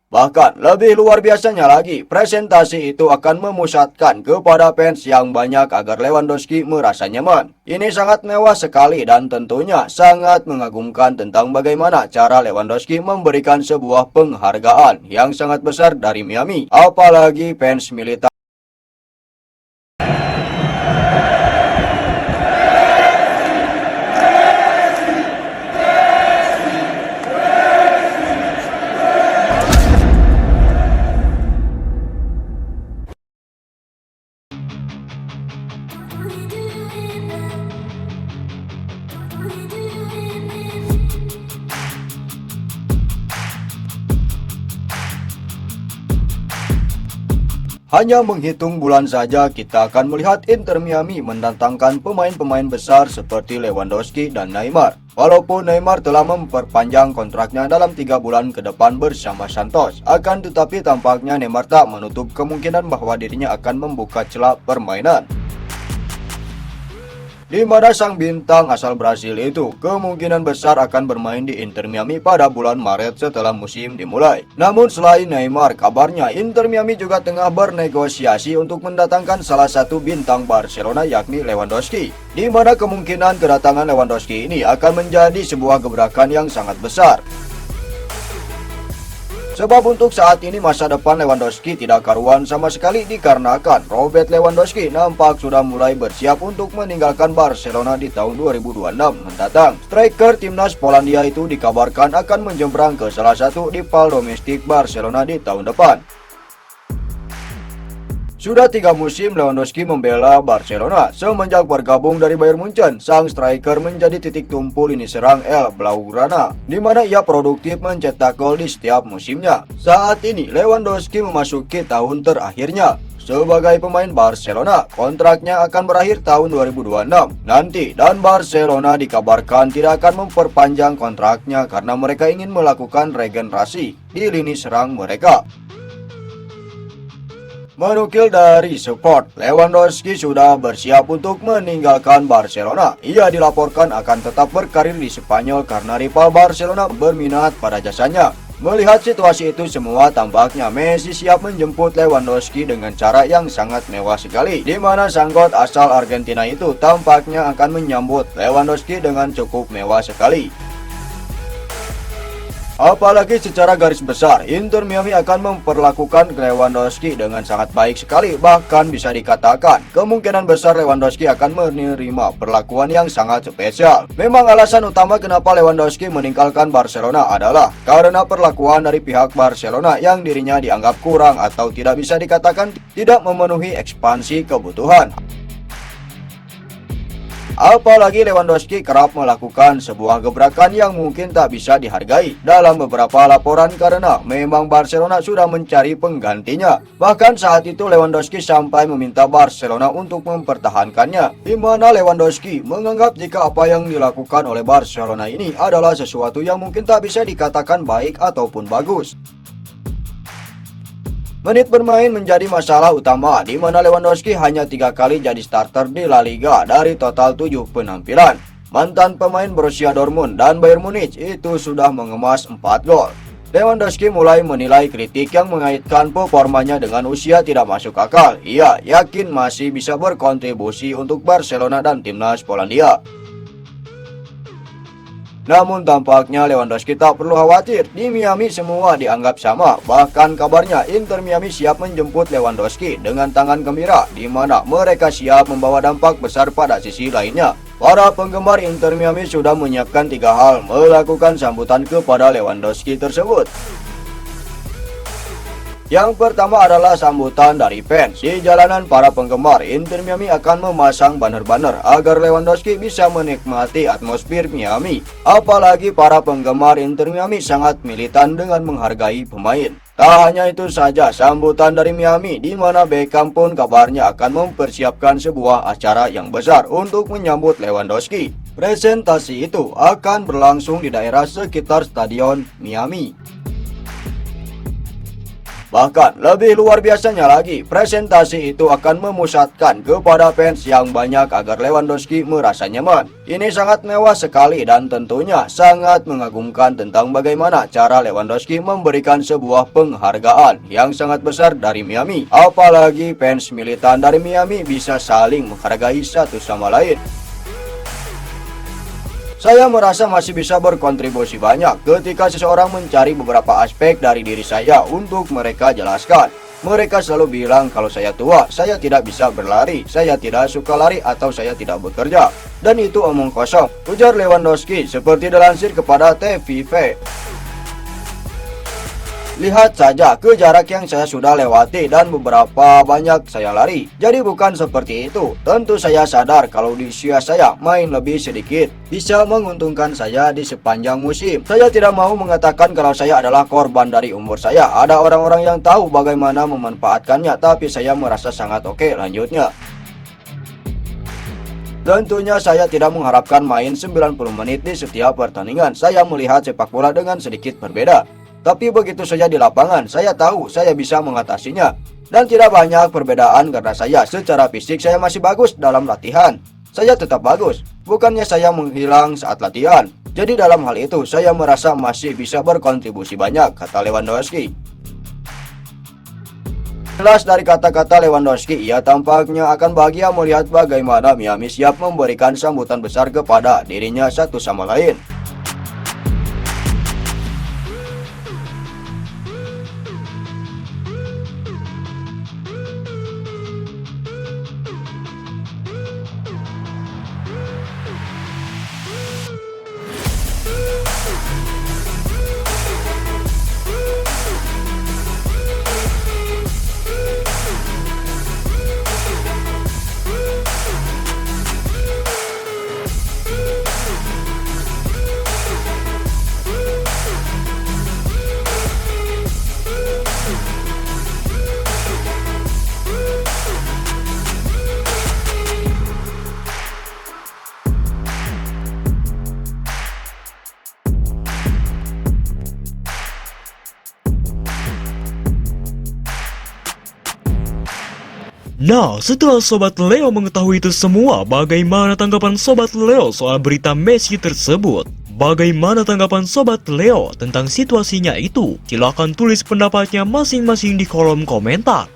Bahkan lebih luar biasanya lagi, presentasi itu akan memusatkan kepada fans yang banyak agar Lewandowski merasa nyaman. Ini sangat mewah sekali dan tentunya sangat mengagumkan tentang bagaimana cara Lewandowski memberikan sebuah penghargaan yang sangat besar dari Miami. Apalagi fans militan. Hanya menghitung bulan saja kita akan melihat Inter Miami mendatangkan pemain-pemain besar seperti Lewandowski dan Neymar. Walaupun Neymar telah memperpanjang kontraknya dalam 3 bulan ke depan bersama Santos, akan tetapi tampaknya Neymar tak menutup kemungkinan bahwa dirinya akan membuka celah permainan, di mana sang bintang asal Brasil itu kemungkinan besar akan bermain di Inter Miami pada bulan Maret setelah musim dimulai. Namun selain Neymar, kabarnya Inter Miami juga tengah bernegosiasi untuk mendatangkan salah satu bintang Barcelona yakni Lewandowski, di mana kemungkinan kedatangan Lewandowski ini akan menjadi sebuah gebrakan yang sangat besar. Sebab untuk saat ini masa depan Lewandowski tidak karuan sama sekali dikarenakan Robert Lewandowski nampak sudah mulai bersiap untuk meninggalkan Barcelona di tahun 2026 mendatang. Striker timnas Polandia itu dikabarkan akan menjembrang ke salah satu rival domestik Barcelona di tahun depan. Sudah 3 musim Lewandowski membela Barcelona. Semenjak bergabung dari Bayern Munchen, sang striker menjadi titik tumpu lini serang El Blaugrana, di mana ia produktif mencetak gol di setiap musimnya. Saat ini Lewandowski memasuki tahun terakhirnya sebagai pemain Barcelona. Kontraknya akan berakhir tahun 2026 nanti, dan Barcelona dikabarkan tidak akan memperpanjang kontraknya karena mereka ingin melakukan regenerasi di lini serang mereka. Menukil dari Sport, Lewandowski sudah bersiap untuk meninggalkan Barcelona. Ia dilaporkan akan tetap berkarir di Spanyol karena rival Barcelona berminat pada jasanya. Melihat situasi itu semua, tampaknya Messi siap menjemput Lewandowski dengan cara yang sangat mewah sekali, di mana sanggot asal Argentina itu tampaknya akan menyambut Lewandowski dengan cukup mewah sekali. Apalagi secara garis besar, Inter Miami akan memperlakukan Lewandowski dengan sangat baik sekali. Bahkan bisa dikatakan, kemungkinan besar Lewandowski akan menerima perlakuan yang sangat spesial. Memang alasan utama kenapa Lewandowski meninggalkan Barcelona adalah karena perlakuan dari pihak Barcelona yang dirinya dianggap kurang atau tidak bisa dikatakan tidak memenuhi ekspansi kebutuhan. Apalagi Lewandowski kerap melakukan sebuah gebrakan yang mungkin tak bisa dihargai dalam beberapa laporan karena memang Barcelona sudah mencari penggantinya. Bahkan saat itu Lewandowski sampai meminta Barcelona untuk mempertahankannya, di mana Lewandowski menganggap jika apa yang dilakukan oleh Barcelona ini adalah sesuatu yang mungkin tak bisa dikatakan baik ataupun bagus. Menit bermain menjadi masalah utama, di mana Lewandowski hanya 3 kali jadi starter di La Liga dari total 7 penampilan. Mantan pemain Borussia Dortmund dan Bayern Munich itu sudah mengemas 4 gol. Lewandowski mulai menilai kritik yang mengaitkan performanya dengan usia tidak masuk akal. Ia yakin masih bisa berkontribusi untuk Barcelona dan timnas Polandia. Namun tampaknya Lewandowski tak perlu khawatir, di Miami semua dianggap sama. Bahkan kabarnya Inter Miami siap menjemput Lewandowski dengan tangan gembira, di mana mereka siap membawa dampak besar pada sisi lainnya. Para penggemar Inter Miami sudah menyiapkan 3 hal melakukan sambutan kepada Lewandowski tersebut. Yang pertama adalah sambutan dari fans. Di jalanan para penggemar, Inter Miami akan memasang banner-banner agar Lewandowski bisa menikmati atmosfer Miami. Apalagi para penggemar Inter Miami sangat militan dengan menghargai pemain. Tak hanya itu saja, sambutan dari Miami, di mana Beckham pun kabarnya akan mempersiapkan sebuah acara yang besar untuk menyambut Lewandowski. Presentasi itu akan berlangsung di daerah sekitar Stadion Miami. Bahkan lebih luar biasanya lagi, presentasi itu akan memusatkan kepada fans yang banyak agar Lewandowski merasa nyaman. Ini sangat mewah sekali dan tentunya sangat mengagumkan tentang bagaimana cara Lewandowski memberikan sebuah penghargaan yang sangat besar dari Miami. Apalagi fans militan dari Miami bisa saling menghargai satu sama lain. Saya merasa masih bisa berkontribusi banyak ketika seseorang mencari beberapa aspek dari diri saya untuk mereka jelaskan. Mereka selalu bilang kalau saya tua, saya tidak bisa berlari, saya tidak suka lari atau saya tidak bekerja. Dan itu omong kosong, ujar Lewandowski seperti dilansir kepada TVV. Lihat saja ke jarak yang saya sudah lewati dan beberapa banyak saya lari. Jadi bukan seperti itu. Tentu saya sadar kalau di usia saya main lebih sedikit bisa menguntungkan saya di sepanjang musim. Saya tidak mau mengatakan kalau saya adalah korban dari umur saya. Ada orang-orang yang tahu bagaimana memanfaatkannya, tapi saya merasa sangat oke, lanjutnya. Tentunya saya tidak mengharapkan main 90 menit di setiap pertandingan. Saya melihat sepak bola dengan sedikit berbeda. Tapi begitu saja di lapangan, saya tahu saya bisa mengatasinya. Dan tidak banyak perbedaan karena secara fisik saya masih bagus dalam latihan. Saya tetap bagus, bukannya saya menghilang saat latihan. Jadi dalam hal itu, saya merasa masih bisa berkontribusi banyak, kata Lewandowski. Jelas dari kata-kata Lewandowski, ia tampaknya akan bahagia melihat bagaimana Miami siap memberikan sambutan besar kepada dirinya satu sama lain. Nah, setelah Sobat Leo mengetahui itu semua, bagaimana tanggapan Sobat Leo soal berita Messi tersebut? Bagaimana tanggapan Sobat Leo tentang situasinya itu? Silahkan tulis pendapatnya masing-masing di kolom komentar.